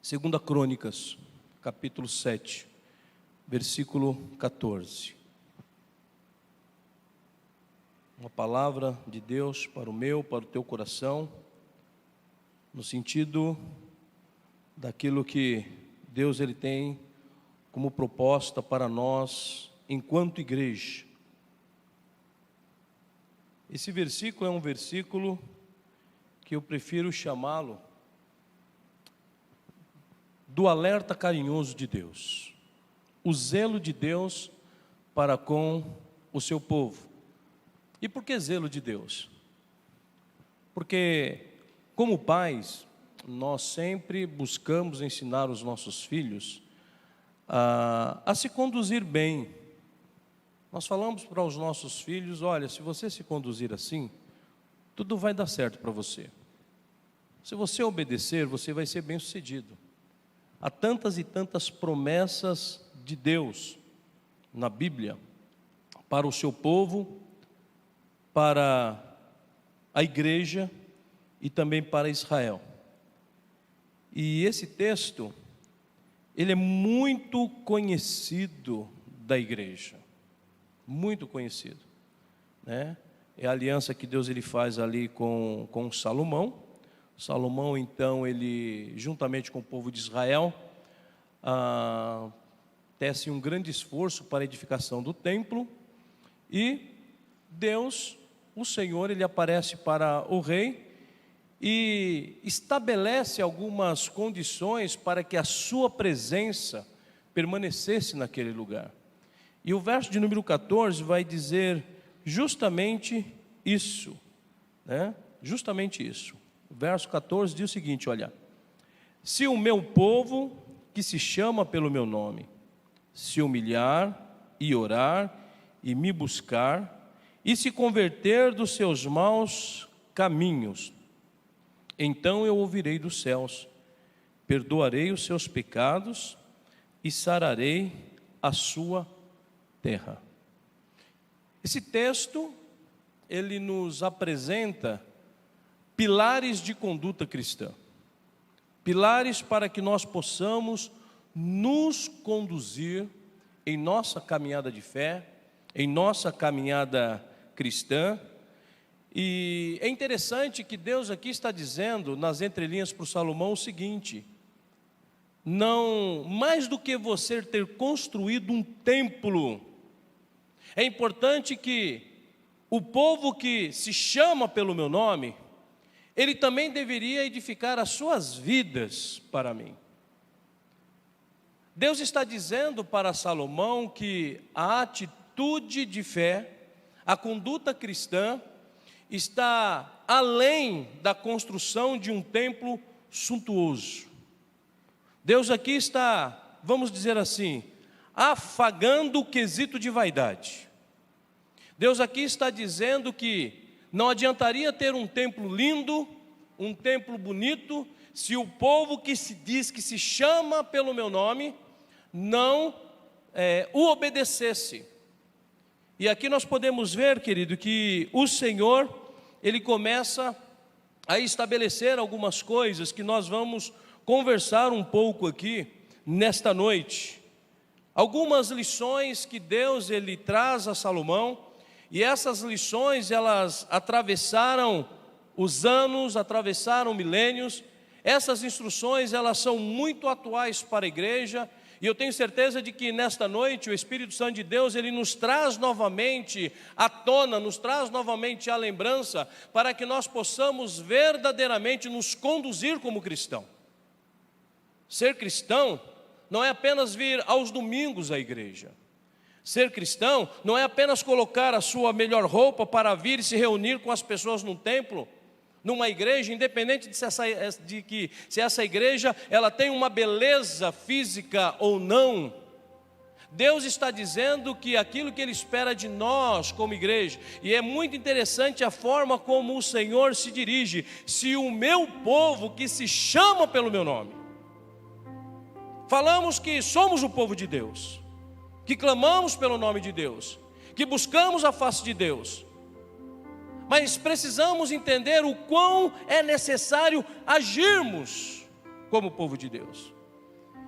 Segunda Crônicas, capítulo 7, versículo 14. Uma palavra de Deus para o teu coração, no sentido daquilo que Deus ele tem como proposta para nós enquanto igreja. Esse versículo é um versículo que eu prefiro chamá-lo do alerta carinhoso de Deus, o zelo de Deus para com o seu povo. E por que zelo de Deus? Porque, como pais, nós sempre buscamos ensinar os nossos filhos a se conduzir bem. Nós falamos para os nossos filhos: olha, se você se conduzir assim, tudo vai dar certo para você. Se você obedecer, você vai ser bem-sucedido. Há tantas e tantas promessas de Deus na Bíblia para o seu povo, para a igreja e também para Israel. E esse texto, ele é muito conhecido da igreja, muito conhecido, né? É a aliança que Deus ele faz ali com Salomão. Salomão, então, ele, juntamente com o povo de Israel, tece um grande esforço para a edificação do templo, e Deus, o Senhor, ele aparece para o rei e estabelece algumas condições para que a sua presença permanecesse naquele lugar. E o verso de número 14 vai dizer justamente isso, né? Justamente isso. O verso 14 diz o seguinte, olha: se o meu povo, que se chama pelo meu nome, se humilhar e orar e me buscar e se converter dos seus maus caminhos, então eu ouvirei dos céus, perdoarei os seus pecados e sararei a sua terra. Esse texto, ele nos apresenta pilares de conduta cristã, pilares para que nós possamos nos conduzir em nossa caminhada de fé, em nossa caminhada cristã. E é interessante que Deus aqui está dizendo, nas entrelinhas para o Salomão, o seguinte: não, mais do que você ter construído um templo, é importante que o povo que se chama pelo meu nome, ele também deveria edificar as suas vidas para mim. Deus está dizendo para Salomão que a atitude de fé, a conduta cristã, está além da construção de um templo suntuoso. Deus aqui está, vamos dizer assim, afagando o quesito de vaidade. Deus aqui está dizendo que não adiantaria ter um templo lindo, um templo bonito, se o povo que se diz que se chama pelo meu nome não o obedecesse. E aqui nós podemos ver, querido, que o Senhor, ele começa a estabelecer algumas coisas que nós vamos conversar um pouco aqui nesta noite. Algumas lições que Deus ele traz a Salomão. E essas lições, elas atravessaram os anos, atravessaram milênios. Essas instruções, elas são muito atuais para a igreja. E eu tenho certeza de que nesta noite o Espírito Santo de Deus, ele nos traz novamente à tona, nos traz novamente à lembrança, para que nós possamos verdadeiramente nos conduzir como cristão. Ser cristão não é apenas vir aos domingos à igreja. Ser cristão não é apenas colocar a sua melhor roupa para vir e se reunir com as pessoas num templo, numa igreja, independente se essa igreja ela tem uma beleza física ou não. Deus está dizendo que aquilo que Ele espera de nós como igreja, e é muito interessante a forma como o Senhor se dirige: se o meu povo que se chama pelo meu nome. Falamos que somos o povo de Deus, que clamamos pelo nome de Deus, que buscamos a face de Deus, mas precisamos entender o quão é necessário agirmos como povo de Deus.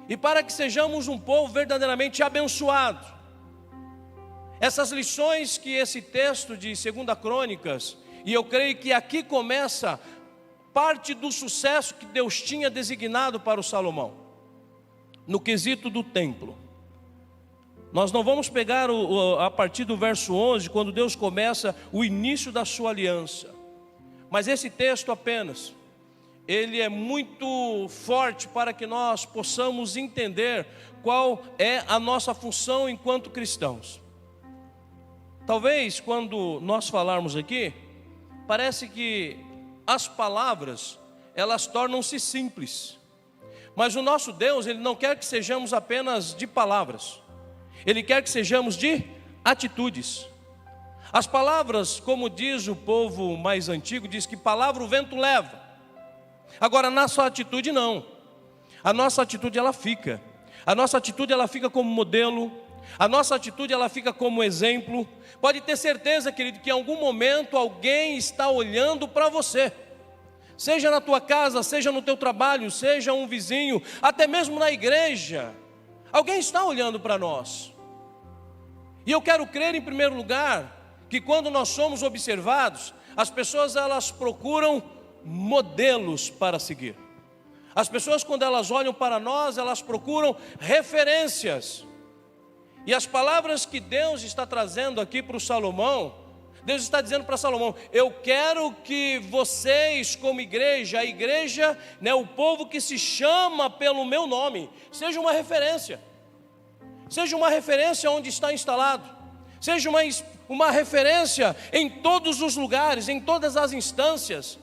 E para que sejamos um povo verdadeiramente abençoado. Essas lições que esse texto de 2 Crônicas, e eu creio que aqui começa parte do sucesso que Deus tinha designado para o Salomão, no quesito do templo. Nós não vamos pegar a partir do verso 11, quando Deus começa o início da sua aliança. Mas esse texto apenas, ele é muito forte para que nós possamos entender qual é a nossa função enquanto cristãos. Talvez quando nós falarmos aqui, parece que as palavras, elas tornam-se simples. Mas o nosso Deus, Ele não quer que sejamos apenas de palavras. Ele quer que sejamos de atitudes. As palavras, como diz o povo mais antigo, diz que palavra o vento leva. Agora, a nossa atitude não. A nossa atitude ela fica. A nossa atitude ela fica como modelo. A nossa atitude ela fica como exemplo. Pode ter certeza, querido, que em algum momento alguém está olhando para você. Seja na tua casa, seja no teu trabalho, seja um vizinho, até mesmo na igreja. Alguém está olhando para nós. E eu quero crer em primeiro lugar que quando nós somos observados, as pessoas elas procuram modelos para seguir. As pessoas quando elas olham para nós, elas procuram referências. E as palavras que Deus está trazendo aqui para o Salomão, Deus está dizendo para Salomão: eu quero que vocês como igreja, a igreja, o povo que se chama pelo meu nome, seja uma referência. Seja uma referência onde está instalado. Seja uma referência em todos os lugares, em todas as instâncias.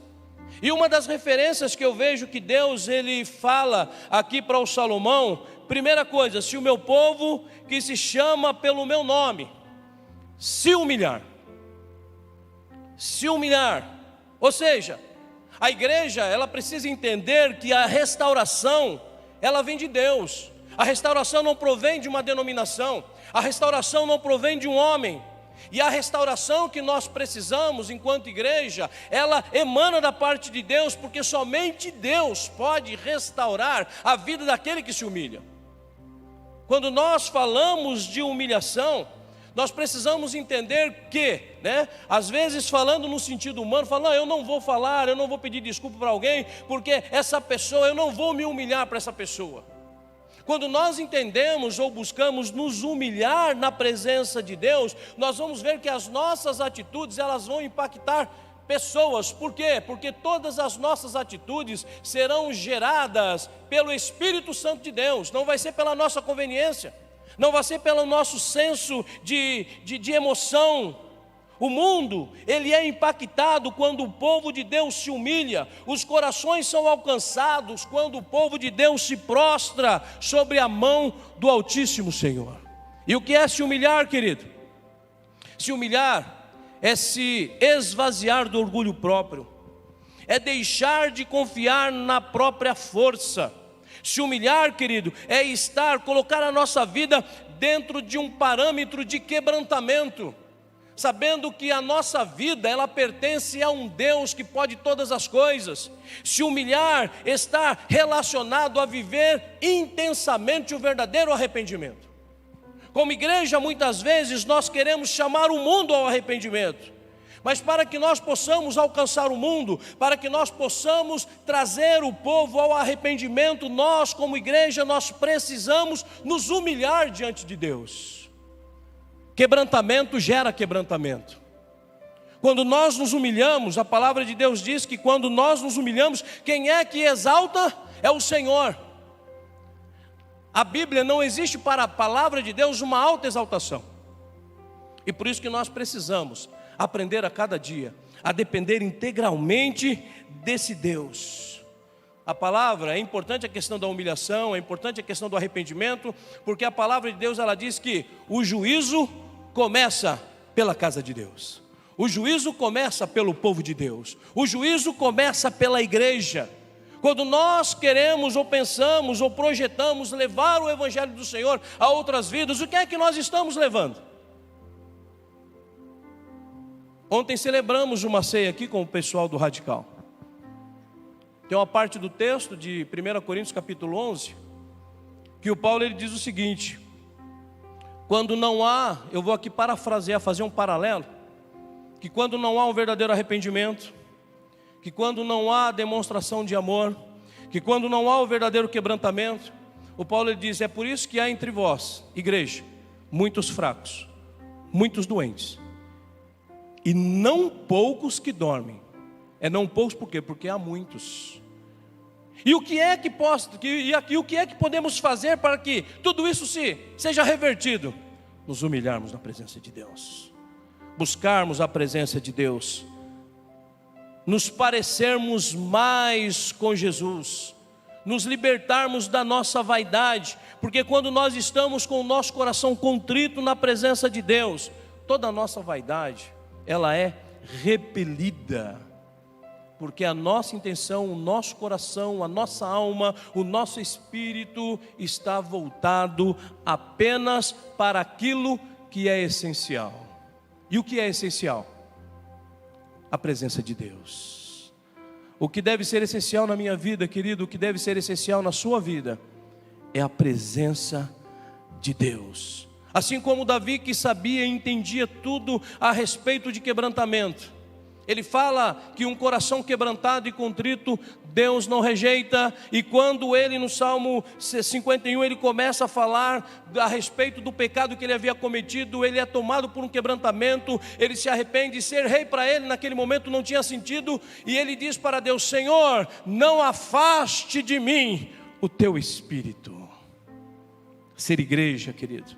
E uma das referências que eu vejo que Deus ele fala aqui para o Salomão, primeira coisa, se o meu povo que se chama pelo meu nome se humilhar. Se humilhar. Ou seja, a igreja ela precisa entender que a restauração ela vem de Deus. A restauração não provém de uma denominação. A restauração não provém de um homem. E a restauração que nós precisamos enquanto igreja, ela emana da parte de Deus, porque somente Deus pode restaurar a vida daquele que se humilha. Quando nós falamos de humilhação, nós precisamos entender que, às vezes falando no sentido humano, não, eu não vou falar, eu não vou pedir desculpa para alguém, porque essa pessoa, eu não vou me humilhar para essa pessoa. Quando nós entendemos ou buscamos nos humilhar na presença de Deus, nós vamos ver que as nossas atitudes elas vão impactar pessoas. Por quê? Porque todas as nossas atitudes serão geradas pelo Espírito Santo de Deus. Não vai ser pela nossa conveniência, não vai ser pelo nosso senso de emoção. O mundo, ele é impactado quando o povo de Deus se humilha. Os corações são alcançados quando o povo de Deus se prostra sobre a mão do Altíssimo Senhor. E o que é se humilhar, querido? Se humilhar é se esvaziar do orgulho próprio. É deixar de confiar na própria força. Se humilhar, querido, é colocar a nossa vida dentro de um parâmetro de quebrantamento, sabendo que a nossa vida, ela pertence a um Deus que pode todas as coisas. Se humilhar está relacionado a viver intensamente o verdadeiro arrependimento. Como igreja, muitas vezes nós queremos chamar o mundo ao arrependimento, mas para que nós possamos alcançar o mundo, para que nós possamos trazer o povo ao arrependimento, nós como igreja, nós precisamos nos humilhar diante de Deus. Quebrantamento gera quebrantamento. Quando nós nos humilhamos, a palavra de Deus diz que quando nós nos humilhamos, quem é que exalta? É o Senhor. A Bíblia não existe para a palavra de Deus uma alta exaltação. E por isso que nós precisamos aprender a cada dia a depender integralmente desse Deus. A palavra, é importante a questão da humilhação, é importante a questão do arrependimento, porque a palavra de Deus ela diz que o juízo começa pela casa de Deus. O juízo começa pelo povo de Deus. O juízo começa pela igreja. Quando nós queremos ou pensamos ou projetamos levar o evangelho do Senhor a outras vidas, o que é que nós estamos levando? Ontem celebramos uma ceia aqui com o pessoal do Radical. Tem uma parte do texto de 1 Coríntios capítulo 11, que o Paulo ele diz o seguinte: quando não há, eu vou aqui parafrasear, fazer um paralelo, que quando não há um verdadeiro arrependimento, que quando não há demonstração de amor, que quando não há o verdadeiro quebrantamento, o Paulo ele diz: é por isso que há entre vós, igreja, muitos fracos, muitos doentes, e não poucos que dormem. É não poucos por quê? Porque há muitos. E o que é que podemos fazer para que tudo isso seja revertido? Nos humilharmos na presença de Deus, buscarmos a presença de Deus, nos parecermos mais com Jesus, nos libertarmos da nossa vaidade, porque quando nós estamos com o nosso coração contrito na presença de Deus, toda a nossa vaidade, ela é repelida, porque a nossa intenção, o nosso coração, a nossa alma, o nosso espírito está voltado apenas para aquilo que é essencial. E o que é essencial? A presença de Deus. O que deve ser essencial na minha vida, querido, o que deve ser essencial na sua vida, é a presença de Deus. Assim como Davi, que sabia e entendia tudo a respeito de quebrantamento, ele fala que um coração quebrantado e contrito, Deus não rejeita. E quando ele no Salmo 51, ele começa a falar a respeito do pecado que ele havia cometido, ele é tomado por um quebrantamento, ele se arrepende. Ser rei para ele naquele momento não tinha sentido, e ele diz para Deus: Senhor, não afaste de mim o teu espírito. Ser igreja, querido,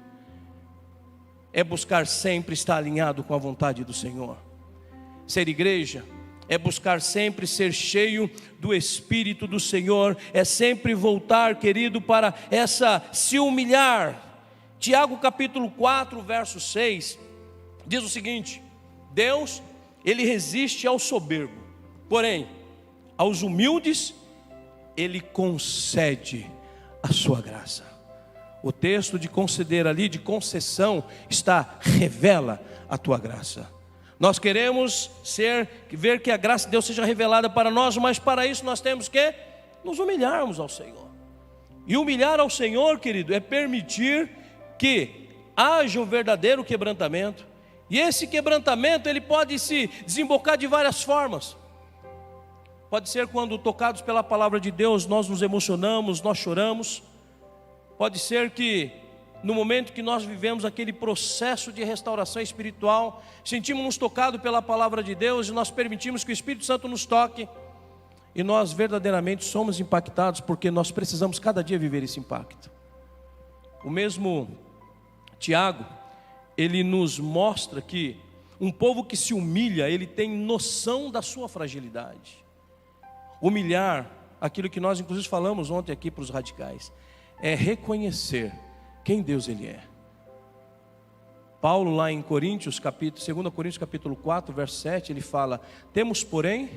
é buscar sempre estar alinhado com a vontade do Senhor. Ser igreja é buscar sempre ser cheio do Espírito do Senhor, é sempre voltar, querido, para se humilhar. Tiago capítulo 4, verso 6, diz o seguinte: Deus, Ele resiste ao soberbo, porém, aos humildes, Ele concede a sua graça. O texto de conceder ali, de concessão, revela a tua graça. Nós queremos ver que a graça de Deus seja revelada para nós, mas para isso nós temos que nos humilharmos ao Senhor. E humilhar ao Senhor, querido, é permitir que haja o verdadeiro quebrantamento. E esse quebrantamento, ele pode se desembocar de várias formas. Pode ser quando tocados pela palavra de Deus, nós nos emocionamos, nós choramos. Pode ser que no momento que nós vivemos aquele processo de restauração espiritual, sentimos-nos tocados pela palavra de Deus e nós permitimos que o Espírito Santo nos toque, e nós verdadeiramente somos impactados, porque nós precisamos cada dia viver esse impacto. O mesmo Tiago, ele nos mostra que um povo que se humilha, ele tem noção da sua fragilidade. Humilhar, aquilo que nós inclusive falamos ontem aqui para os radicais, é reconhecer quem Deus ele é. Paulo lá em 2 Coríntios capítulo 4, verso 7, ele fala: temos porém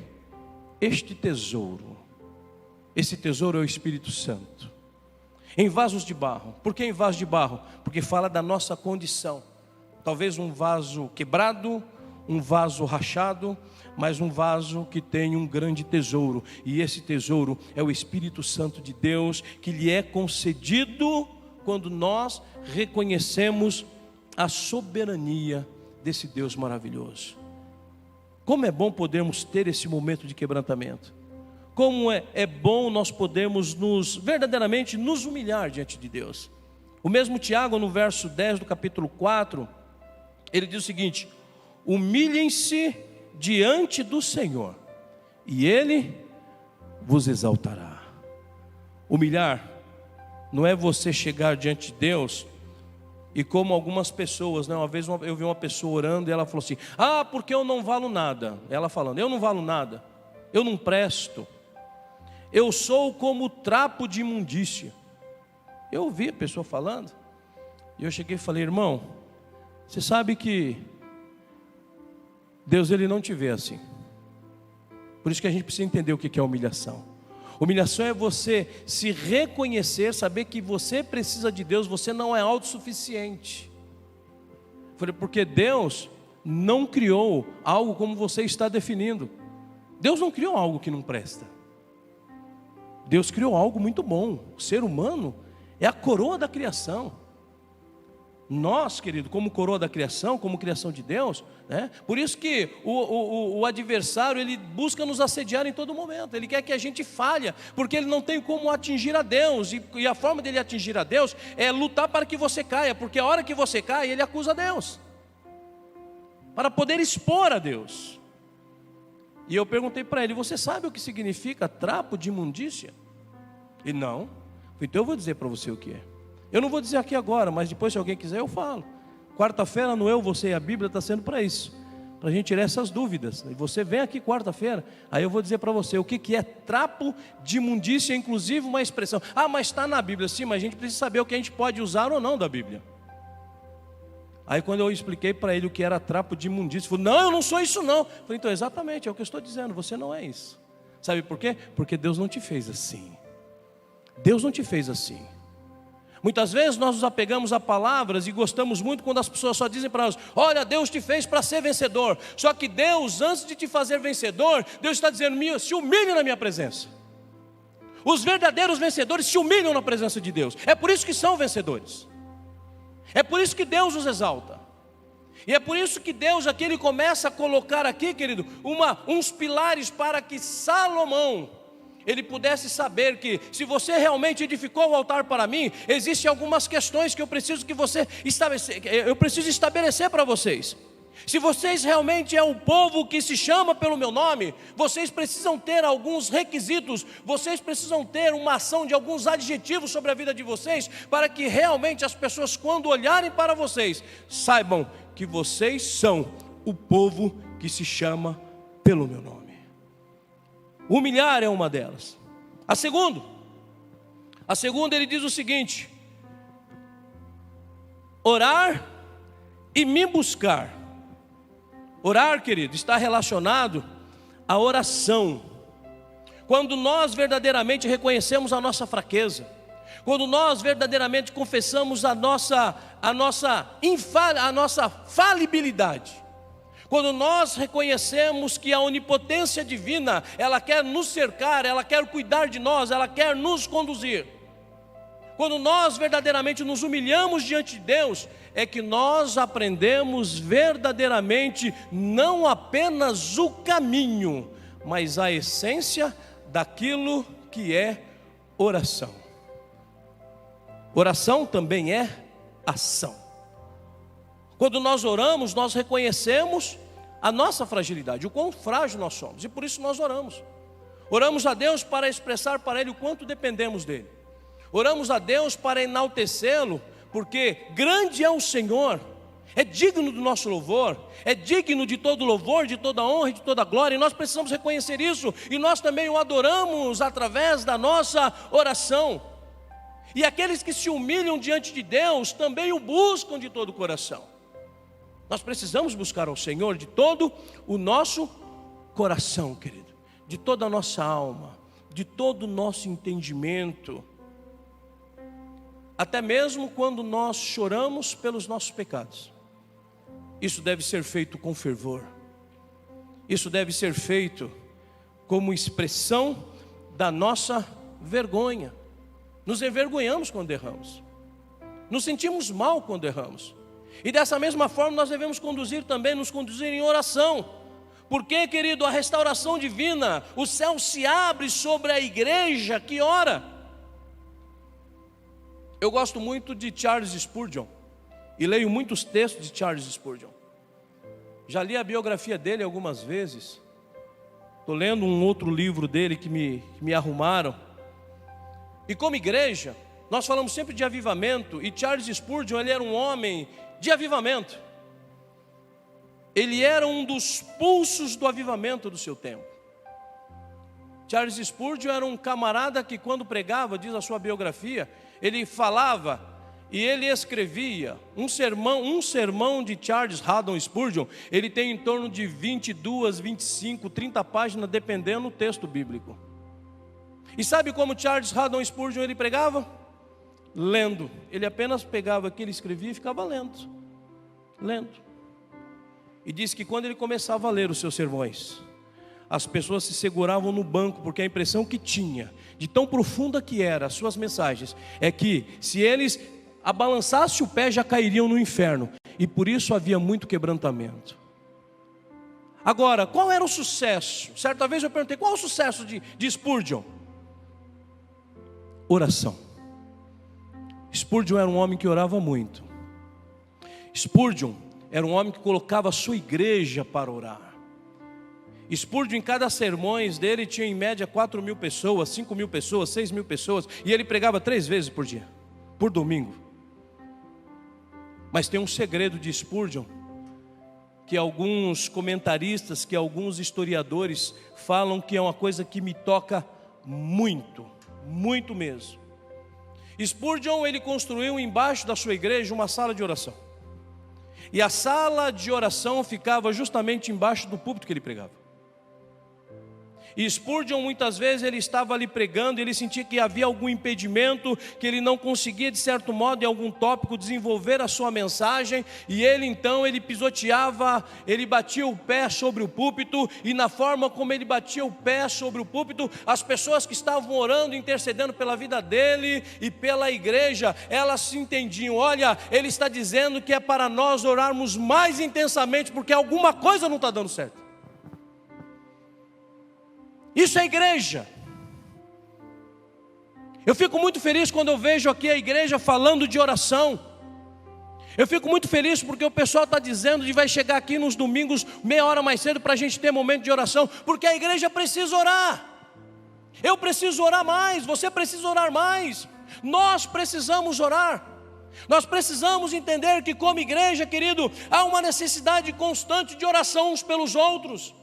este tesouro. Esse tesouro é o Espírito Santo, em vasos de barro. Por que em vasos de barro? Porque fala da nossa condição. Talvez um vaso quebrado, um vaso rachado, mas um vaso que tem um grande tesouro. E esse tesouro é o Espírito Santo de Deus, que lhe é concedido quando nós reconhecemos a soberania desse Deus maravilhoso. Como é bom podermos ter esse momento de quebrantamento. Como é bom nós podermos verdadeiramente nos humilhar diante de Deus. O mesmo Tiago, no verso 10 do capítulo 4, ele diz o seguinte: humilhem-se diante do Senhor, e Ele vos exaltará. Humilhar não é você chegar diante de Deus e como algumas pessoas, né? Uma vez eu vi uma pessoa orando e ela falou assim: porque eu não valo nada. Ela falando: eu não valo nada, eu não presto, eu sou como trapo de imundícia. Eu ouvi a pessoa falando, e eu cheguei e falei: irmão, você sabe que Deus ele não te vê assim. Por isso que a gente precisa entender o que é humilhação. Humilhação é você se reconhecer, saber que você precisa de Deus, você não é autossuficiente. Porque Deus não criou algo como você está definindo. Deus não criou algo que não presta. Deus criou algo muito bom. O ser humano é a coroa da criação. Nós, querido, como coroa da criação, como criação de Deus, né? Por isso que o adversário, ele busca nos assediar em todo momento. Ele quer que a gente falhe, porque ele não tem como atingir a Deus. E a forma dele atingir a Deus é lutar para que você caia, porque a hora que você cai, ele acusa a Deus, para poder expor a Deus. E eu perguntei para ele: você sabe o que significa trapo de imundícia? E não. Então eu vou dizer para você o que é. Eu não vou dizer aqui agora, mas depois, se alguém quiser, eu falo. Quarta-feira no Eu, Você e a Bíblia está sendo para isso, para a gente tirar essas dúvidas. E você vem aqui quarta-feira, aí eu vou dizer para você o que é trapo de imundícia, inclusive uma expressão. Ah, mas está na Bíblia. Sim, mas a gente precisa saber o que a gente pode usar ou não da Bíblia. Aí quando eu expliquei para ele o que era trapo de imundícia, ele falou: não, eu não sou isso não. Eu falei: então exatamente, é o que eu estou dizendo, você não é isso. Sabe por quê? Porque Deus não te fez assim. Deus não te fez assim. Muitas vezes nós nos apegamos a palavras e gostamos muito quando as pessoas só dizem para nós: olha, Deus te fez para ser vencedor. Só que Deus, antes de te fazer vencedor, Deus está dizendo: se humilhe na minha presença. Os verdadeiros vencedores se humilham na presença de Deus. É por isso que são vencedores. É por isso que Deus os exalta. E é por isso que Deus aqui, Ele começa a colocar aqui, querido, uns pilares para que Salomão, ele pudesse saber que, se você realmente edificou o altar para mim, existem algumas questões que eu preciso estabelecer para vocês. Se vocês realmente é o povo que se chama pelo meu nome, vocês precisam ter alguns requisitos, vocês precisam ter uma ação de alguns adjetivos sobre a vida de vocês, para que realmente as pessoas, quando olharem para vocês, saibam que vocês são o povo que se chama pelo meu nome. Humilhar é uma delas. A segunda ele diz o seguinte: orar e me buscar. Orar, querido, está relacionado à oração. Quando nós verdadeiramente reconhecemos a nossa fraqueza, quando nós verdadeiramente confessamos a nossa falibilidade, quando nós reconhecemos que a onipotência divina, ela quer nos cercar, ela quer cuidar de nós, ela quer nos conduzir. Quando nós verdadeiramente nos humilhamos diante de Deus, é que nós aprendemos verdadeiramente não apenas o caminho, mas a essência daquilo que é oração. Oração também é ação. Quando nós oramos, nós reconhecemos a nossa fragilidade, o quão frágil nós somos, e por isso nós oramos. Oramos a Deus para expressar para Ele o quanto dependemos dEle. Oramos a Deus para enaltecê-lo, porque grande é o Senhor, é digno do nosso louvor, é digno de todo louvor, de toda honra e de toda glória, e nós precisamos reconhecer isso, e nós também o adoramos através da nossa oração. E aqueles que se humilham diante de Deus também o buscam de todo o coração. Nós precisamos buscar ao Senhor de todo o nosso coração, querido, de toda a nossa alma, de todo o nosso entendimento. Até mesmo quando nós choramos pelos nossos pecados, isso deve ser feito com fervor. Isso deve ser feito como expressão da nossa vergonha. Nos envergonhamos quando erramos, nos sentimos mal quando erramos. E dessa mesma forma nós devemos nos conduzir em oração. Porque, querido, a restauração divina, o céu se abre sobre a igreja que ora. Eu gosto muito de Charles Spurgeon e leio muitos textos de Charles Spurgeon. Já li a biografia dele algumas vezes. Estou lendo um outro livro dele que me arrumaram. E como igreja, nós falamos sempre de avivamento, e Charles Spurgeon, ele era um homem de avivamento. Ele era um dos pulsos do avivamento do seu tempo. Charles Spurgeon era um camarada que, quando pregava, diz a sua biografia, ele falava e ele escrevia um sermão de Charles Haddon Spurgeon. Ele tem em torno de 22, 25, 30 páginas, dependendo do texto bíblico. E sabe como Charles Haddon Spurgeon ele pregava? Lendo. Ele apenas pegava aquilo, escrevia e ficava lendo. E disse que quando ele começava a ler os seus sermões, as pessoas se seguravam no banco, porque a impressão que tinha, de tão profunda que eram as suas mensagens, é que se eles abalançassem o pé já cairiam no inferno, e por isso havia muito quebrantamento. Agora, qual era o sucesso? Certa vez eu perguntei, qual é o sucesso de Spurgeon? Oração. Spurgeon era um homem que orava muito. Spurgeon era um homem que colocava a sua igreja para orar. Spurgeon, em cada sermões dele, tinha em média 4.000 pessoas, 5.000 pessoas, 6.000 pessoas, e ele pregava 3 vezes por dia, por domingo. Mas tem um segredo de Spurgeon, que alguns comentaristas, que alguns historiadores falam que é uma coisa que me toca muito, muito mesmo. Spurgeon, ele construiu embaixo da sua igreja uma sala de oração. E a sala de oração ficava justamente embaixo do púlpito que ele pregava. E Spurgeon, muitas vezes, ele estava ali pregando, e ele sentia que havia algum impedimento, que ele não conseguia, de certo modo, em algum tópico, desenvolver a sua mensagem, e ele então, ele pisoteava, ele batia o pé sobre o púlpito, e na forma como ele batia o pé sobre o púlpito, as pessoas que estavam orando, intercedendo pela vida dele e pela igreja, elas se entendiam, olha, ele está dizendo que é para nós orarmos mais intensamente, porque alguma coisa não está dando certo. Isso é igreja. Eu fico muito feliz quando eu vejo aqui a igreja falando de oração. Eu fico muito feliz porque o pessoal está dizendo que vai chegar aqui nos domingos meia hora mais cedo para a gente ter momento de oração, porque a igreja precisa orar. Eu preciso orar mais, você precisa orar mais. Nós precisamos orar. Nós precisamos entender que como igreja, querido, há uma necessidade constante de oração uns pelos outros.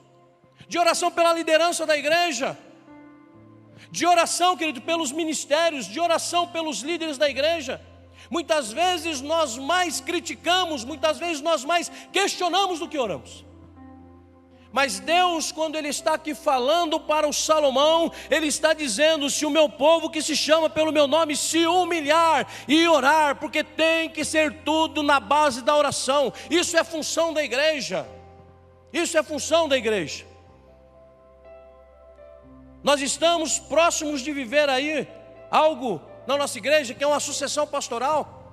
De oração pela liderança da igreja, de oração, querido, pelos ministérios, de oração pelos líderes da igreja. Muitas vezes nós mais criticamos, muitas vezes nós mais questionamos do que oramos. Mas Deus, quando Ele está aqui falando para o Salomão, Ele está dizendo, se o meu povo que se chama pelo meu nome se humilhar e orar, porque tem que ser tudo na base da oração. Isso é função da igreja, isso é função da igreja. Nós estamos próximos de viver aí algo na nossa igreja que é uma sucessão pastoral.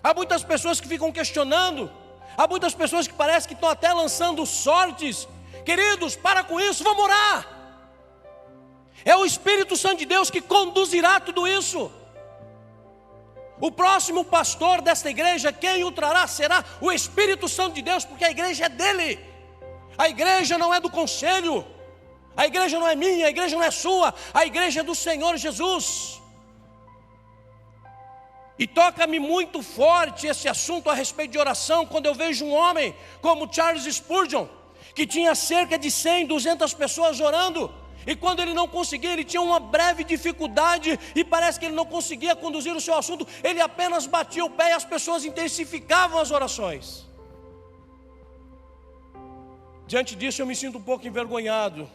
Há muitas pessoas que ficam questionando, há muitas pessoas que parecem que estão até lançando sortes. Queridos, para com isso, vamos orar. É o Espírito Santo de Deus que conduzirá tudo isso. O próximo pastor desta igreja, quem o trará será o Espírito Santo de Deus, porque a igreja é dele. A igreja não é do conselho. A igreja não é minha, a igreja não é sua, a igreja é do Senhor Jesus. E toca-me muito forte esse assunto a respeito de oração, quando eu vejo um homem como Charles Spurgeon, que tinha cerca de 100, 200 pessoas orando, e quando ele não conseguia, ele tinha uma breve dificuldade, e parece que ele não conseguia conduzir o seu assunto, ele apenas batia o pé e as pessoas intensificavam as orações. Diante disso eu me sinto um pouco envergonhado,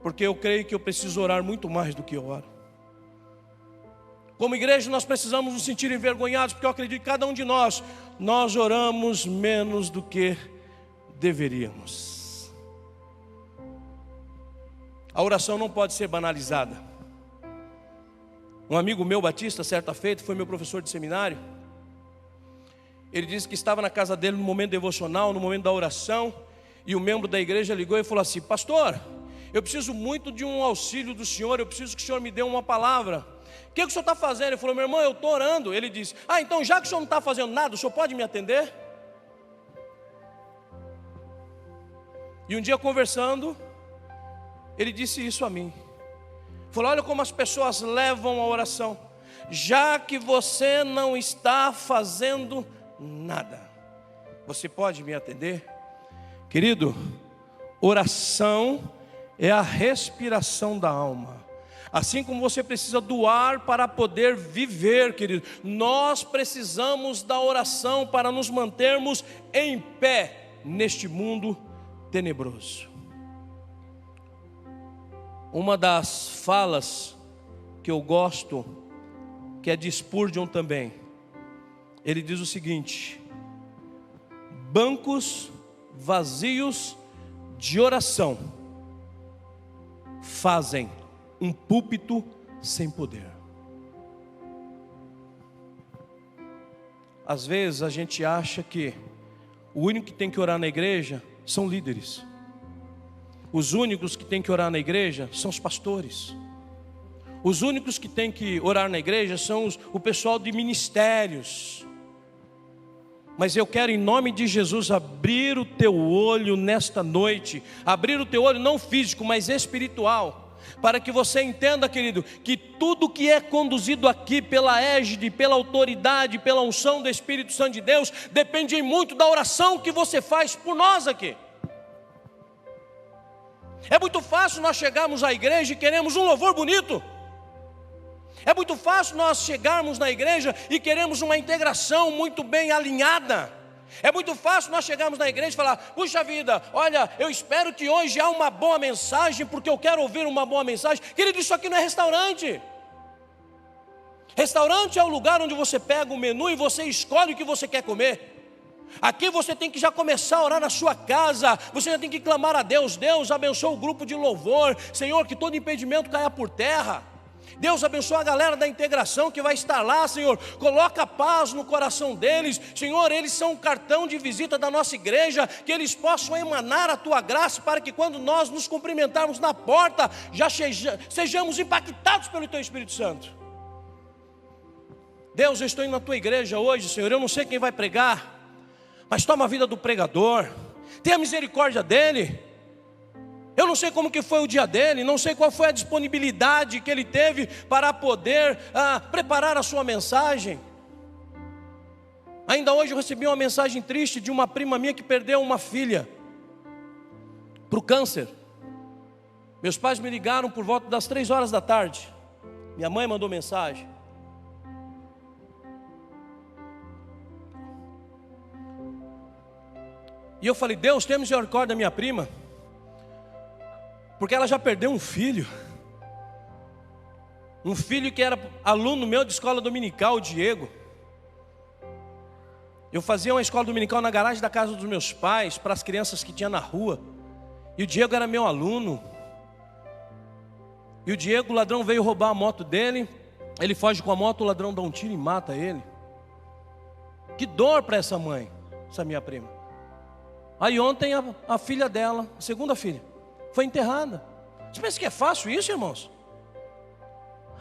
porque eu creio que eu preciso orar muito mais do que eu oro. Como igreja nós precisamos nos sentir envergonhados, porque eu acredito que cada um de nós oramos menos do que deveríamos. A oração não pode ser banalizada. Um amigo meu, batista, certa feita, foi meu professor de seminário. Ele disse que estava na casa dele no momento devocional, no momento da oração, e o membro da igreja ligou e falou assim: pastor, eu preciso muito de um auxílio do senhor, eu preciso que o senhor me dê uma palavra. O que o senhor está fazendo? Ele falou: meu irmão, eu estou orando. Ele disse: então já que o senhor não está fazendo nada, o senhor pode me atender? E um dia conversando, ele disse isso a mim. Falou: olha como as pessoas levam a oração. Já que você não está fazendo nada, você pode me atender? Querido, oração é a respiração da alma. Assim como você precisa do ar para poder viver, querido, nós precisamos da oração para nos mantermos em pé neste mundo tenebroso. Uma das falas que eu gosto, que é de Spurgeon também, ele diz o seguinte: bancos vazios de oração fazem um púlpito sem poder. Às vezes a gente acha que o único que tem que orar na igreja são líderes. Os únicos que tem que orar na igreja são os pastores. Os únicos que tem que orar na igreja são o pessoal de ministérios. Mas eu quero, em nome de Jesus, abrir o teu olho nesta noite. Abrir o teu olho não físico, mas espiritual. Para que você entenda, querido, que tudo que é conduzido aqui pela égide, pela autoridade, pela unção do Espírito Santo de Deus, depende muito da oração que você faz por nós aqui. É muito fácil nós chegarmos à igreja e queremos um louvor bonito. É muito fácil nós chegarmos na igreja e queremos uma integração muito bem alinhada. É muito fácil nós chegarmos na igreja e falar: puxa vida, olha, eu espero que hoje há uma boa mensagem, porque eu quero ouvir uma boa mensagem. Querido, isso aqui não é restaurante. Restaurante é o lugar onde você pega o menu e você escolhe o que você quer comer. Aqui você tem que já começar a orar na sua casa. Você já tem que clamar a Deus: Deus, abençoa o grupo de louvor. Senhor, que todo impedimento caia por terra. Deus, abençoa a galera da integração que vai estar lá, Senhor. Coloca paz no coração deles. Senhor, eles são um cartão de visita da nossa igreja. Que eles possam emanar a Tua graça, para que quando nós nos cumprimentarmos na porta, já sejamos impactados pelo Teu Espírito Santo. Deus, eu estou indo na Tua igreja hoje, Senhor. Eu não sei quem vai pregar, mas toma a vida do pregador. Tenha misericórdia dele. Eu não sei como que foi o dia dele, não sei qual foi a disponibilidade que ele teve para poder preparar a sua mensagem. Ainda hoje eu recebi uma mensagem triste de uma prima minha que perdeu uma filha para o câncer. Meus pais me ligaram por volta das 3 horas da tarde. Minha mãe mandou mensagem. E eu falei: Deus, tenha misericórdia da minha prima, porque ela já perdeu um filho que era aluno meu de escola dominical, o Diego. Eu fazia uma escola dominical na garagem da casa dos meus pais, para as crianças que tinha na rua, e o Diego era meu aluno. E o Diego, o ladrão veio roubar a moto dele, ele foge com a moto, o ladrão dá um tiro e mata ele. Que dor para essa mãe, essa minha prima. Aí ontem a filha dela, a segunda filha, foi enterrada. Você pensa que é fácil isso, irmãos?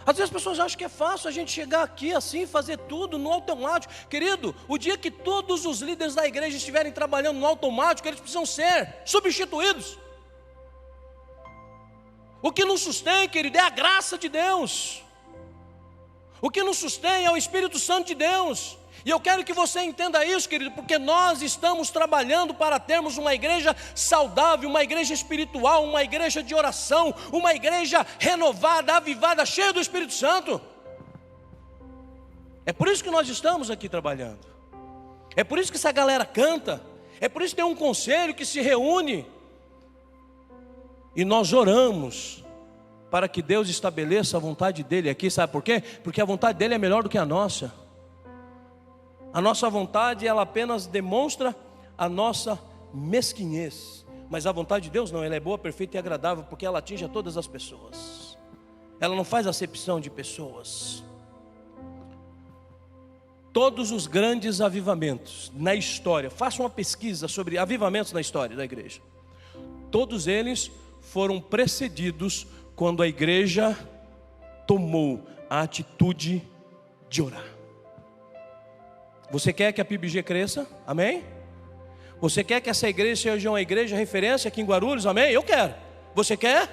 Às vezes as pessoas acham que é fácil a gente chegar aqui assim, fazer tudo no automático. Querido, o dia que todos os líderes da igreja estiverem trabalhando no automático, eles precisam ser substituídos. O que nos sustém, querido, é a graça de Deus. O que nos sustém é o Espírito Santo de Deus. E eu quero que você entenda isso, querido, porque nós estamos trabalhando para termos uma igreja saudável, uma igreja espiritual, uma igreja de oração, uma igreja renovada, avivada, cheia do Espírito Santo. É por isso que nós estamos aqui trabalhando. É por isso que essa galera canta. É por isso que tem um conselho que se reúne. E nós oramos para que Deus estabeleça a vontade dEle aqui. Sabe por quê? Porque a vontade dEle é melhor do que a nossa. A nossa vontade, ela apenas demonstra a nossa mesquinhez. Mas a vontade de Deus não, ela é boa, perfeita e agradável, porque ela atinge a todas as pessoas. Ela não faz acepção de pessoas. Todos os grandes avivamentos na história, faça uma pesquisa sobre avivamentos na história da igreja. Todos eles foram precedidos quando a igreja tomou a atitude de orar. Você quer que a PIBG cresça? Amém? Você quer que essa igreja seja uma igreja referência aqui em Guarulhos? Amém? Eu quero. Você quer?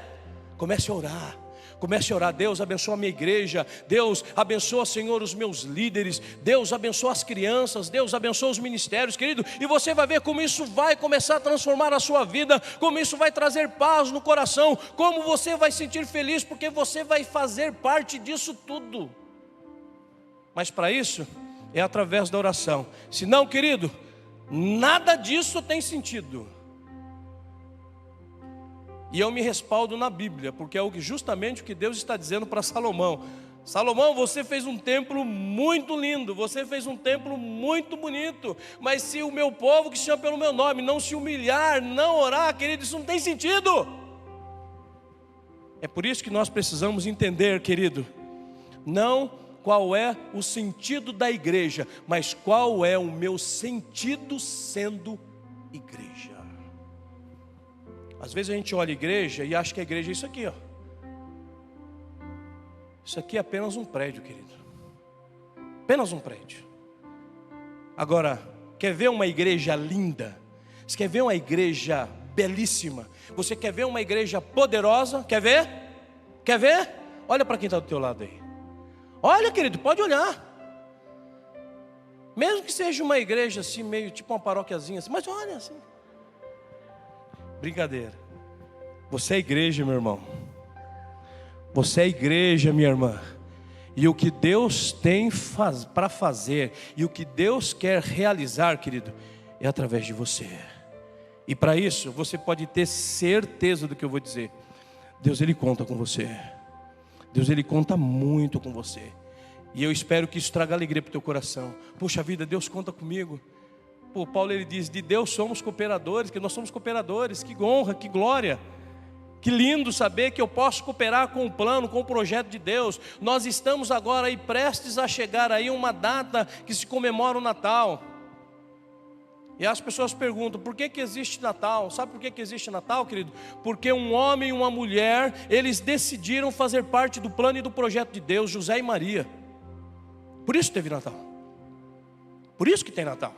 Comece a orar. Comece a orar. Deus abençoa a minha igreja. Deus abençoa, Senhor, os meus líderes. Deus abençoa as crianças. Deus abençoa os ministérios, querido. E você vai ver como isso vai começar a transformar a sua vida. Como isso vai trazer paz no coração. Como você vai sentir feliz, porque você vai fazer parte disso tudo. Mas para isso é através da oração. Senão, querido, nada disso tem sentido. E eu me respaldo na Bíblia, porque é justamente o que Deus está dizendo para Salomão. Salomão, você fez um templo muito lindo, você fez um templo muito bonito, mas se o meu povo que chama pelo meu nome não se humilhar, não orar, querido, isso não tem sentido. É por isso que nós precisamos entender, querido, não qual é o sentido da igreja, mas qual é o meu sentido sendo igreja. Às vezes a gente olha a igreja e acha que a igreja é isso aqui, ó. Isso aqui é apenas um prédio, querido. Apenas um prédio. Agora, quer ver uma igreja linda? Você quer ver uma igreja belíssima? Você quer ver uma igreja poderosa? Quer ver? Quer ver? Olha para quem está do teu lado aí. Olha, querido, pode olhar. Mesmo que seja uma igreja assim, meio tipo uma paróquiazinha assim, mas olha assim. Brincadeira. Você é igreja, meu irmão. Você é igreja, minha irmã. E o que Deus tem para fazer, e o que Deus quer realizar, querido, é através de você. E para isso, você pode ter certeza do que eu vou dizer. Deus, Ele conta com você. Deus, Ele conta muito com você. E eu espero que isso traga alegria para o teu coração. Puxa vida, Deus conta comigo. Pô, Paulo, ele diz, de Deus somos cooperadores, que nós somos cooperadores. Que honra, que glória. Que lindo saber que eu posso cooperar com o plano, com o projeto de Deus. Nós estamos agora aí prestes a chegar aí uma data que se comemora o Natal. E as pessoas perguntam, por que existe Natal? Sabe por que existe Natal, querido? Porque um homem e uma mulher, eles decidiram fazer parte do plano e do projeto de Deus, José e Maria. Por isso teve Natal. Por isso que tem Natal.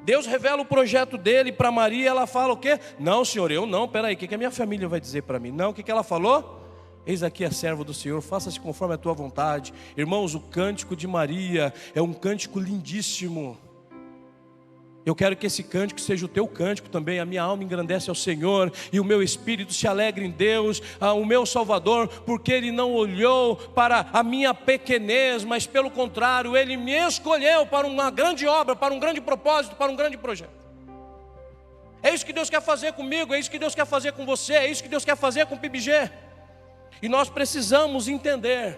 Deus revela o projeto dele para Maria, ela fala o quê? Não, Senhor, eu não, peraí, o que a minha família vai dizer para mim? Não, o que ela falou? Eis aqui a serva do Senhor, faça-se conforme a tua vontade. Irmãos, o cântico de Maria é um cântico lindíssimo. Eu quero que esse cântico seja o teu cântico também. A minha alma engrandece ao Senhor, e o meu espírito se alegra em Deus, o meu Salvador, porque Ele não olhou para a minha pequenez, mas pelo contrário, Ele me escolheu para uma grande obra, para um grande propósito, para um grande projeto. É isso que Deus quer fazer comigo, é isso que Deus quer fazer com você, é isso que Deus quer fazer com o PIBG. E nós precisamos entender,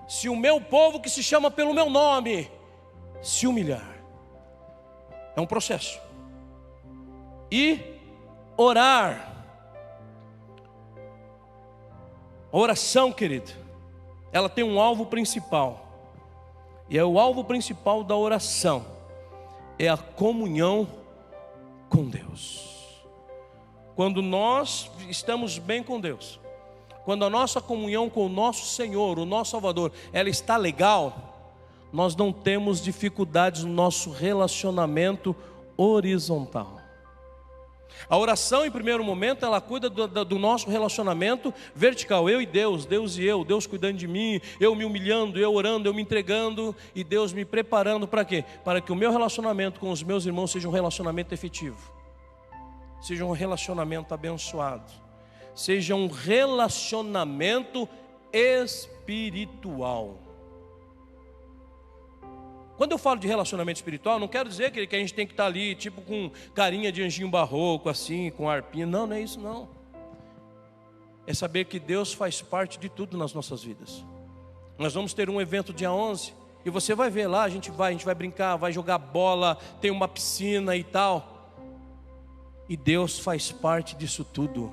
se o meu povo que se chama pelo meu nome se humilhar, é um processo. E orar. A oração, querido, ela tem um alvo principal. E é o alvo principal da oração é a comunhão com Deus. Quando nós estamos bem com Deus, quando a nossa comunhão com o nosso Senhor, o nosso Salvador, ela está legal, nós não temos dificuldades no nosso relacionamento horizontal. A oração, em primeiro momento, ela cuida do nosso relacionamento vertical. Eu e Deus, Deus e eu, Deus cuidando de mim, eu me humilhando, eu orando, eu me entregando, e Deus me preparando para quê? Para que o meu relacionamento com os meus irmãos seja um relacionamento efetivo, seja um relacionamento abençoado, seja um relacionamento espiritual. Quando eu falo de relacionamento espiritual, não quero dizer que a gente tem que estar ali, tipo com carinha de anjinho barroco, assim, com harpinha. Não, não é isso não. É saber que Deus faz parte de tudo nas nossas vidas. Nós vamos ter um evento dia 11, e você vai ver lá, a gente vai brincar, vai jogar bola, tem uma piscina e tal. E Deus faz parte disso tudo.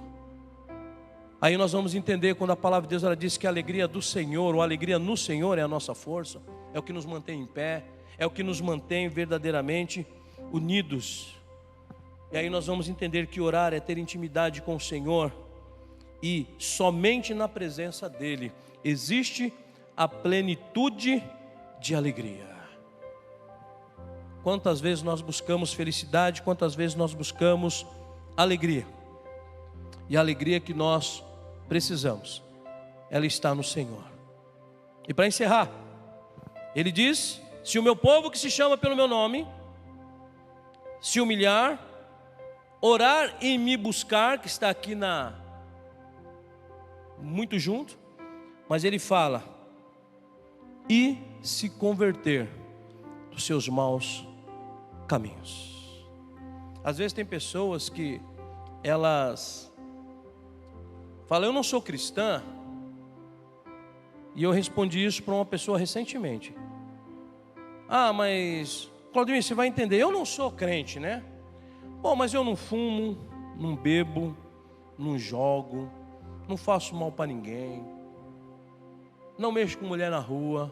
Aí nós vamos entender quando a palavra de Deus ela diz que a alegria do Senhor, ou a alegria no Senhor é a nossa força, é o que nos mantém em pé, é o que nos mantém verdadeiramente unidos. E aí nós vamos entender que orar é ter intimidade com o Senhor, e somente na presença dEle existe a plenitude de alegria. Quantas vezes nós buscamos felicidade, quantas vezes nós buscamos alegria, e a alegria que nós precisamos, ela está no Senhor. E para encerrar, Ele diz: se o meu povo que se chama pelo meu nome se humilhar, orar e me buscar, que está aqui muito junto, mas ele fala, e se converter dos seus maus caminhos. Às vezes tem pessoas que elas falam, eu não sou cristã, E eu respondi isso para uma pessoa recentemente. Ah, mas, Claudemir, você vai entender, eu não sou crente, né? Bom, mas eu não fumo, não bebo, não jogo, não faço mal para ninguém, não mexo com mulher na rua.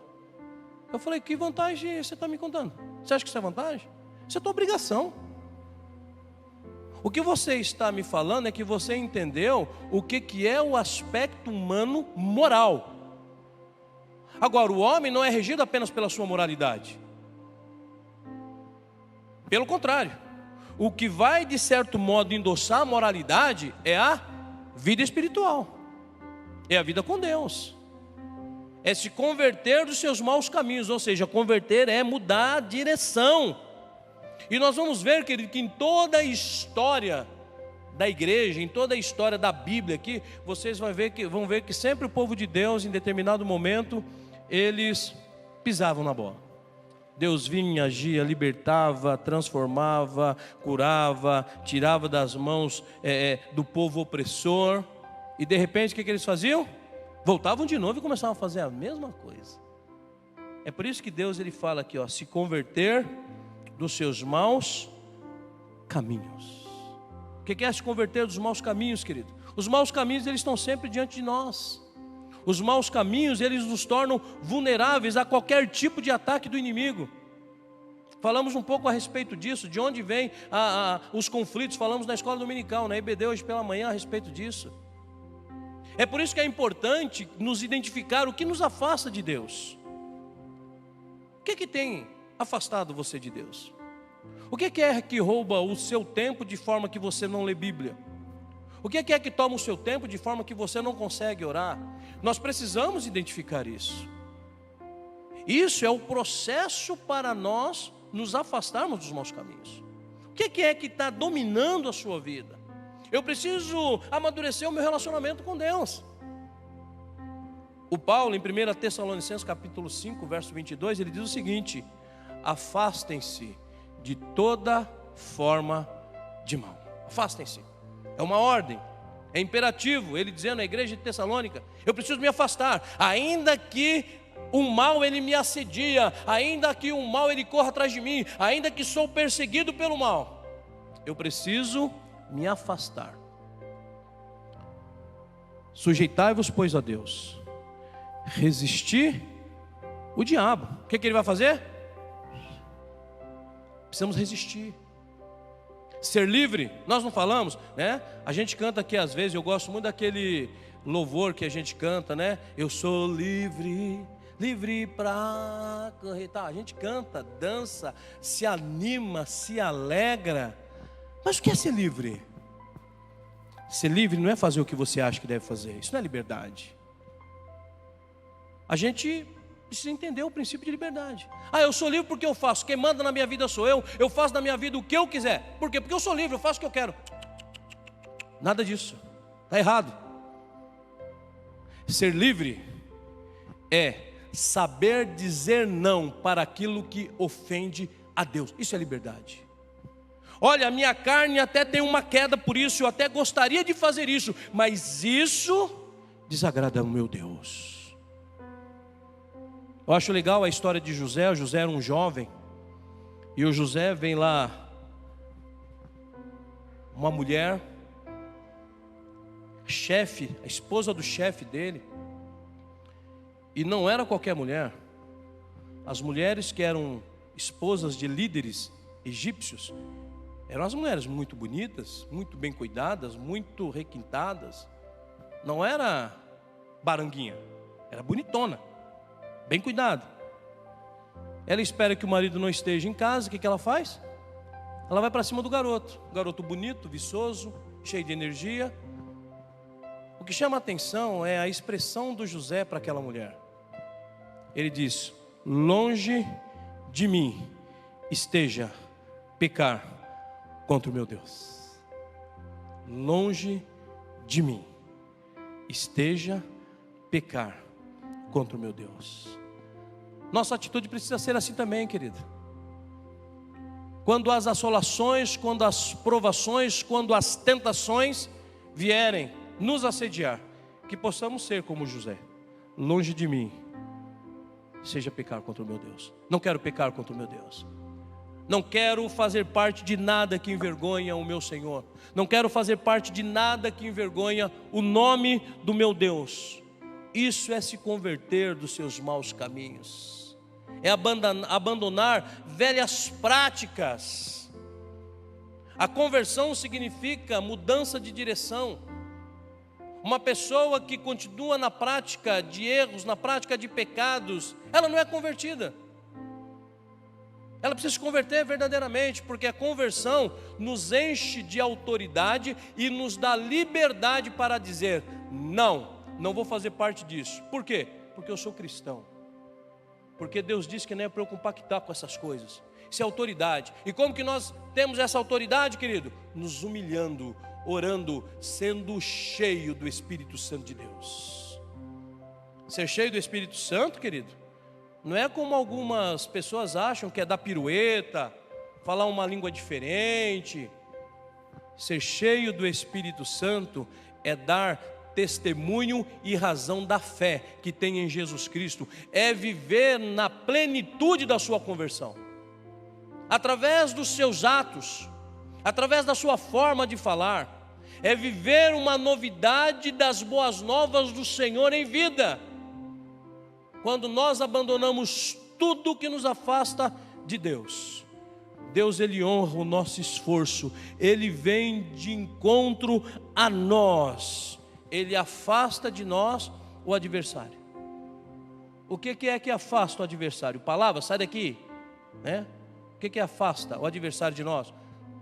Eu falei, que vantagem você está me contando? Você acha que isso é vantagem? Isso é tua obrigação. O que você está me falando é que você entendeu o que é o aspecto humano moral. Agora, o homem não é regido apenas pela sua moralidade. Pelo contrário, o que vai de certo modo endossar a moralidade é a vida espiritual, é a vida com Deus, é se converter dos seus maus caminhos, ou seja, converter é mudar a direção. E nós vamos ver, querido, que em toda a história da igreja, em toda a história da Bíblia aqui, vocês vão ver que sempre o povo de Deus, em determinado momento, eles pisavam na bola. Deus vinha, agia, libertava, transformava, curava, tirava das mãos do povo opressor. E de repente o que eles faziam? Voltavam de novo e começavam a fazer a mesma coisa. É por isso que Deus ele fala aqui, ó, se converter dos seus maus caminhos. O que é se converter dos maus caminhos, querido? Os maus caminhos eles estão sempre diante de nós. Os maus caminhos, eles nos tornam vulneráveis a qualquer tipo de ataque do inimigo. Falamos um pouco a respeito disso, de onde vem os conflitos. Falamos na escola dominical, na EBD hoje pela manhã a respeito disso. É por isso que é importante nos identificar o que nos afasta de Deus. O que tem afastado você de Deus? O que é que rouba o seu tempo de forma que você não lê Bíblia? O que é que toma o seu tempo de forma que você não consegue orar? Nós precisamos identificar isso. Isso é o processo para nós nos afastarmos dos maus caminhos. O que é que está dominando a sua vida? Eu preciso amadurecer o meu relacionamento com Deus. O Paulo, em 1 Tessalonicenses capítulo 5, verso 22, ele diz o seguinte: afastem-se de toda forma de mal. Afastem-se. É uma ordem, é imperativo. Ele dizendo à igreja de Tessalônica: eu preciso me afastar, ainda que o mal ele me assedia, ainda que o mal ele corra atrás de mim, ainda que sou perseguido pelo mal, eu preciso me afastar. Sujeitai-vos, pois, a Deus, resistir o diabo. O que ele vai fazer? Precisamos resistir. Ser livre, nós não falamos, né? A gente canta aqui às vezes, eu gosto muito daquele louvor que a gente canta, né? Eu sou livre, livre para correr. Tá, a gente canta, dança, se anima, se alegra. Mas o que é ser livre? Ser livre não é fazer o que você acha que deve fazer. Isso não é liberdade. A gente precisa entender o princípio de liberdade. Ah, eu sou livre porque eu faço. Quem manda na minha vida sou eu. Eu faço na minha vida o que eu quiser. Por quê? Porque eu sou livre, eu faço o que eu quero. Nada disso. Está errado. Ser livre é saber dizer não para aquilo que ofende a Deus. Isso é liberdade. Olha, a minha carne até tem uma queda por isso, eu até gostaria de fazer isso, mas isso desagrada ao meu Deus. Eu acho legal a história de José. O José era um jovem, e o José vem lá, uma mulher, chefe, a esposa do chefe dele, e não era qualquer mulher. As mulheres que eram esposas de líderes egípcios eram as mulheres muito bonitas, muito bem cuidadas, muito requintadas. Não era baranguinha, era bonitona, bem cuidada. Ela espera que o marido não esteja em casa. O que ela faz? Ela vai para cima do garoto. Um garoto bonito, viçoso, cheio de energia. O que chama a atenção é a expressão do José para aquela mulher. Ele diz: longe de mim esteja pecar contra o meu Deus. Longe de mim esteja pecar contra o meu Deus. Nossa atitude precisa ser assim também, querido. Quando as assolações, quando as provações, quando as tentações vierem nos assediar, que possamos ser como José, longe de mim seja pecar contra o meu Deus. Não quero pecar contra o meu Deus. Não quero fazer parte de nada que envergonha o meu Senhor. Não quero fazer parte de nada que envergonha o nome do meu Deus. Isso é se converter dos seus maus caminhos. É abandonar velhas práticas. A conversão significa mudança de direção. Uma pessoa que continua na prática de erros, na prática de pecados, ela não é convertida. Ela precisa se converter verdadeiramente, porque a conversão nos enche de autoridade e nos dá liberdade para dizer: não vou fazer parte disso. Por quê? Porque eu sou cristão. Porque Deus disse que não é para eu compactar com essas coisas. Isso é autoridade. E como que nós temos essa autoridade, querido? Nos humilhando, orando, sendo cheio do Espírito Santo de Deus. Ser cheio do Espírito Santo, querido, não é como algumas pessoas acham, que é dar pirueta, falar uma língua diferente. Ser cheio do Espírito Santo é dar testemunho e razão da fé que tem em Jesus Cristo. É viver na plenitude da sua conversão. Através dos seus atos, através da sua forma de falar. É viver uma novidade das boas novas do Senhor em vida. Quando nós abandonamos tudo que nos afasta de Deus, Deus, Ele honra o nosso esforço, Ele vem de encontro a nós, Ele afasta de nós o adversário. O que é que afasta o adversário? Palavra, sai daqui, né? O que afasta o adversário de nós?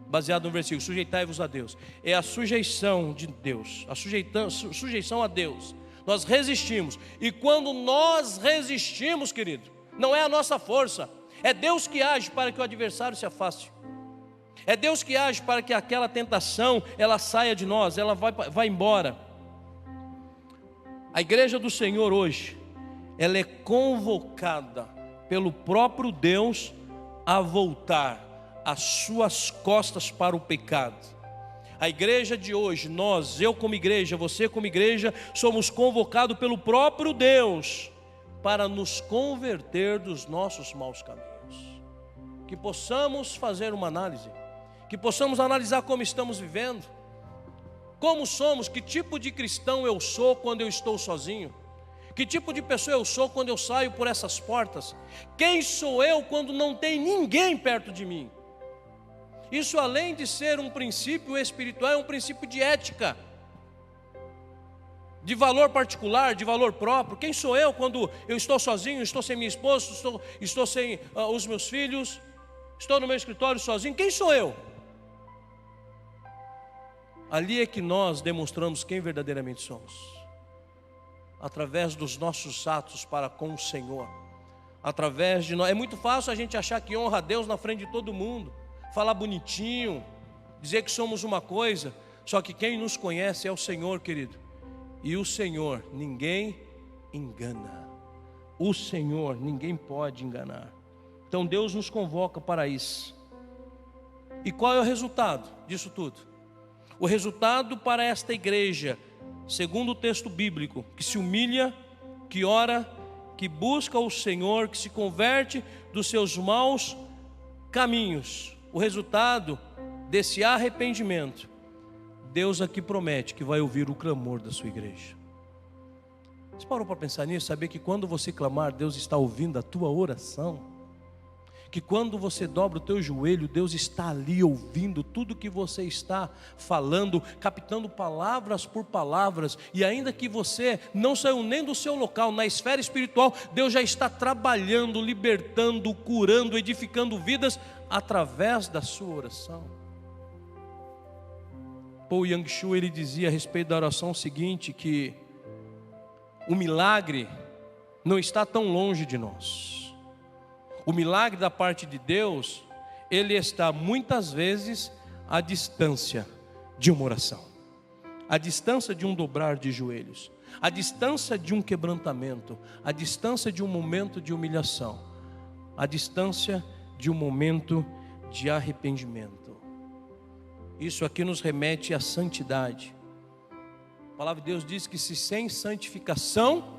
Baseado no versículo, sujeitai-vos a Deus. É a sujeição de Deus, a sujeição a Deus. Nós resistimos, e quando nós resistimos, querido, não é a nossa força, é Deus que age para que o adversário se afaste. É Deus que age para que aquela tentação, ela saia de nós, ela vai embora. A igreja do Senhor hoje, ela é convocada pelo próprio Deus a voltar as suas costas para o pecado. A igreja de hoje, nós, eu como igreja, você como igreja, somos convocados pelo próprio Deus para nos converter dos nossos maus caminhos. Que possamos fazer uma análise, que possamos analisar como estamos vivendo, como somos, que tipo de cristão eu sou quando eu estou sozinho, que tipo de pessoa eu sou quando eu saio por essas portas, quem sou eu quando não tem ninguém perto de mim. Isso, além de ser um princípio espiritual, é um princípio de ética, de valor particular, de valor próprio. Quem sou eu quando eu estou sozinho, estou sem minha esposa, estou sem os meus filhos, estou no meu escritório sozinho? Quem sou eu? Ali é que nós demonstramos quem verdadeiramente somos, através dos nossos atos para com o Senhor, através de nós. É muito fácil a gente achar que honra a Deus na frente de todo mundo, falar bonitinho, dizer que somos uma coisa, só que quem nos conhece é o Senhor, querido. E o Senhor, ninguém engana. O Senhor, ninguém pode enganar. Então Deus nos convoca para isso. E qual é o resultado disso tudo? O resultado para esta igreja, segundo o texto bíblico, que se humilha, que ora, que busca o Senhor, que se converte dos seus maus caminhos. O resultado desse arrependimento, Deus aqui promete que vai ouvir o clamor da sua igreja. Você parou para pensar nisso? Saber que quando você clamar, Deus está ouvindo a tua oração? Que quando você dobra o teu joelho, Deus está ali ouvindo tudo que você está falando, captando palavras por palavras, e ainda que você não saiu nem do seu local, na esfera espiritual, Deus já está trabalhando, libertando, curando, edificando vidas através da sua oração. Paul Yang-Shu, ele dizia a respeito da oração o seguinte, que o milagre não está tão longe de nós. O milagre da parte de Deus, ele está muitas vezes à distância de uma oração, à distância de um dobrar de joelhos, à distância de um quebrantamento, à distância de um momento de humilhação, à distância de um momento de arrependimento. Isso aqui nos remete à santidade. A palavra de Deus diz que se sem santificação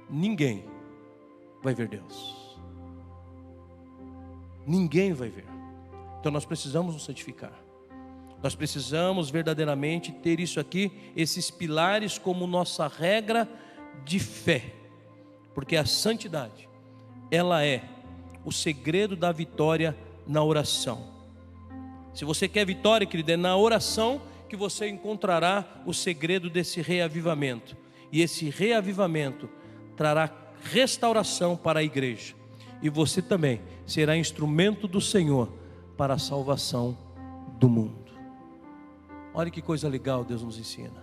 ninguém vai ver Deus. Ninguém vai ver. Então nós precisamos nos santificar. Nós precisamos verdadeiramente ter isso aqui, esses pilares como nossa regra de fé. Porque a santidade, ela é o segredo da vitória na oração. Se você quer vitória, querido, é na oração que você encontrará o segredo desse reavivamento. E esse reavivamento trará restauração para a igreja. E você também será instrumento do Senhor para a salvação do mundo. Olha que coisa legal Deus nos ensina.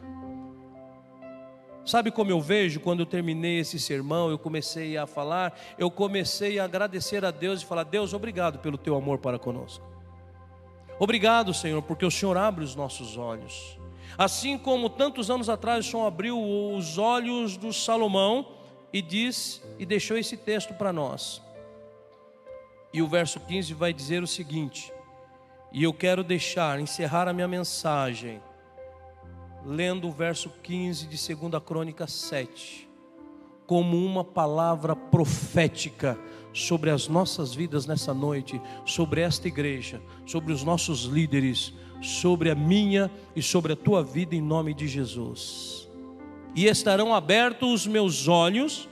Sabe como eu vejo quando eu terminei esse sermão, eu comecei a falar, eu comecei a agradecer a Deus e falar: Deus, obrigado pelo teu amor para conosco. Obrigado, Senhor, porque o Senhor abre os nossos olhos. Assim como tantos anos atrás o Senhor abriu os olhos do Salomão e deixou esse texto para nós. E o verso 15 vai dizer o seguinte, e eu quero encerrar a minha mensagem lendo o verso 15 de 2 Crônicas 7, como uma palavra profética sobre as nossas vidas nessa noite, sobre esta igreja, sobre os nossos líderes, sobre a minha e sobre a tua vida, em nome de Jesus. E estarão abertos os meus olhos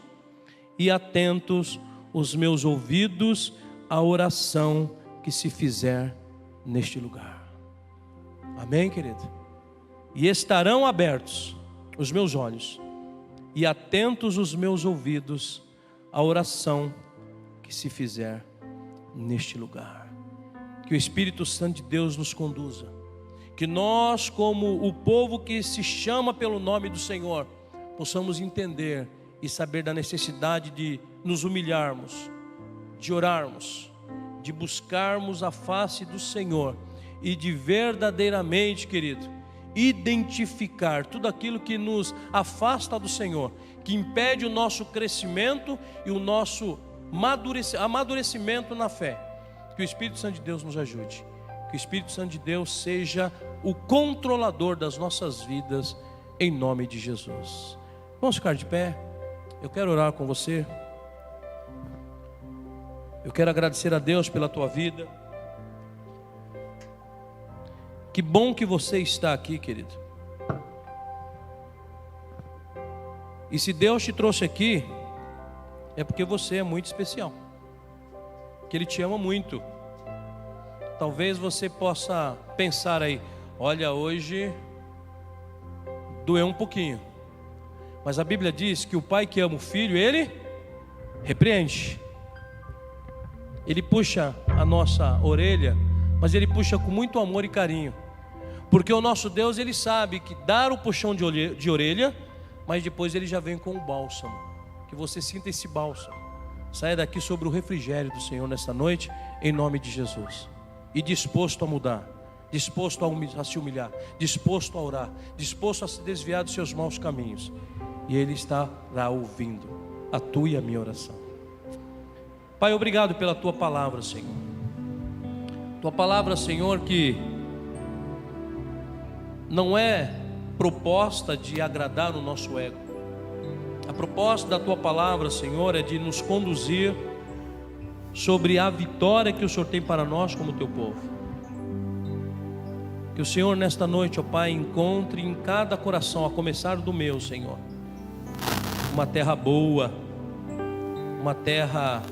e atentos os meus ouvidos à oração que se fizer neste lugar. Amém, querido? E estarão abertos os meus olhos e atentos os meus ouvidos à oração que se fizer neste lugar. Que o Espírito Santo de Deus nos conduza. Que nós, como o povo que se chama pelo nome do Senhor, possamos entender e saber da necessidade de nos humilharmos, de orarmos, de buscarmos a face do Senhor e de verdadeiramente, querido, identificar tudo aquilo que nos afasta do Senhor, que impede o nosso crescimento e o nosso amadurecimento na fé. Que o Espírito Santo de Deus nos ajude. Que o Espírito Santo de Deus seja o controlador das nossas vidas, em nome de Jesus. Vamos ficar de pé. Eu quero orar com você. Eu quero agradecer a Deus pela tua vida. Que bom que você está aqui, querido. E se Deus te trouxe aqui, é porque você é muito especial, que Ele te ama muito. Talvez você possa pensar aí: olha, hoje doeu um pouquinho. Mas a Bíblia diz que o pai que ama o filho, ele repreende. Ele puxa a nossa orelha, mas Ele puxa com muito amor e carinho. Porque o nosso Deus, Ele sabe que dar o puxão de orelha, mas depois Ele já vem com o bálsamo. Que você sinta esse bálsamo. Saia daqui sobre o refrigério do Senhor nessa noite, em nome de Jesus. E disposto a mudar, disposto a se humilhar, disposto a orar, disposto a se desviar dos seus maus caminhos. E Ele estará ouvindo a tua e a minha oração. Pai, obrigado pela tua palavra, Senhor. Tua palavra, Senhor, que não é proposta de agradar o nosso ego. A proposta da tua palavra, Senhor, é de nos conduzir sobre a vitória que o Senhor tem para nós como teu povo. Que o Senhor nesta noite, ó Pai, encontre em cada coração, a começar do meu, Senhor, uma terra boa, uma terra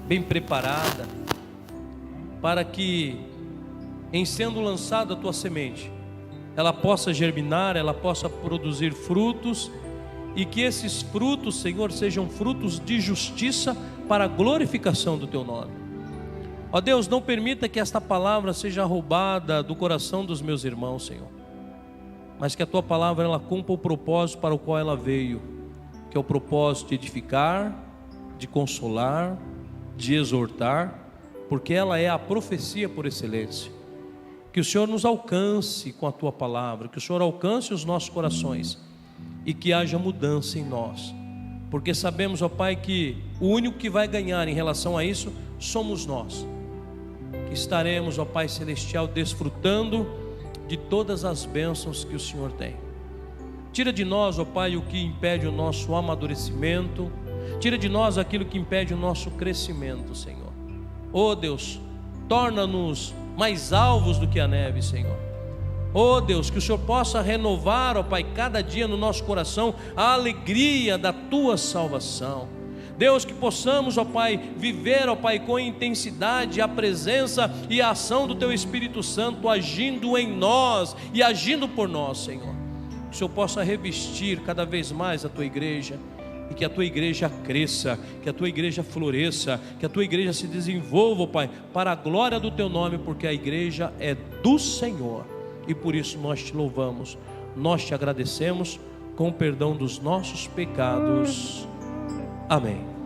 bem preparada, para que, em sendo lançada a tua semente, ela possa germinar, ela possa produzir frutos, e que esses frutos, Senhor, sejam frutos de justiça para a glorificação do teu nome. Ó Deus, não permita que esta palavra seja roubada do coração dos meus irmãos, Senhor, mas que a tua palavra ela cumpra o propósito para o qual ela veio, que é o propósito de edificar, de consolar, de exortar, porque ela é a profecia por excelência. Que o Senhor nos alcance com a tua palavra, que o Senhor alcance os nossos corações e que haja mudança em nós, porque sabemos, ó Pai, que o único que vai ganhar em relação a isso somos nós, que estaremos, ó Pai Celestial, desfrutando de todas as bênçãos que o Senhor tem. Tira de nós, ó Pai, o que impede o nosso amadurecimento. Tira de nós aquilo que impede o nosso crescimento, Senhor. Ó Deus, torna-nos mais alvos do que a neve, Senhor. Ó Deus, que o Senhor possa renovar, ó Pai, cada dia no nosso coração a alegria da Tua salvação. Deus, que possamos, ó Pai, viver, ó Pai, com intensidade a presença e a ação do Teu Espírito Santo agindo em nós e agindo por nós, Senhor. Que o Senhor possa revestir cada vez mais a Tua igreja, e que a Tua igreja cresça, que a Tua igreja floresça, que a Tua igreja se desenvolva, ó Pai, para a glória do Teu nome, porque a igreja é do Senhor, e por isso nós Te louvamos, nós Te agradecemos, com o perdão dos nossos pecados. Amém.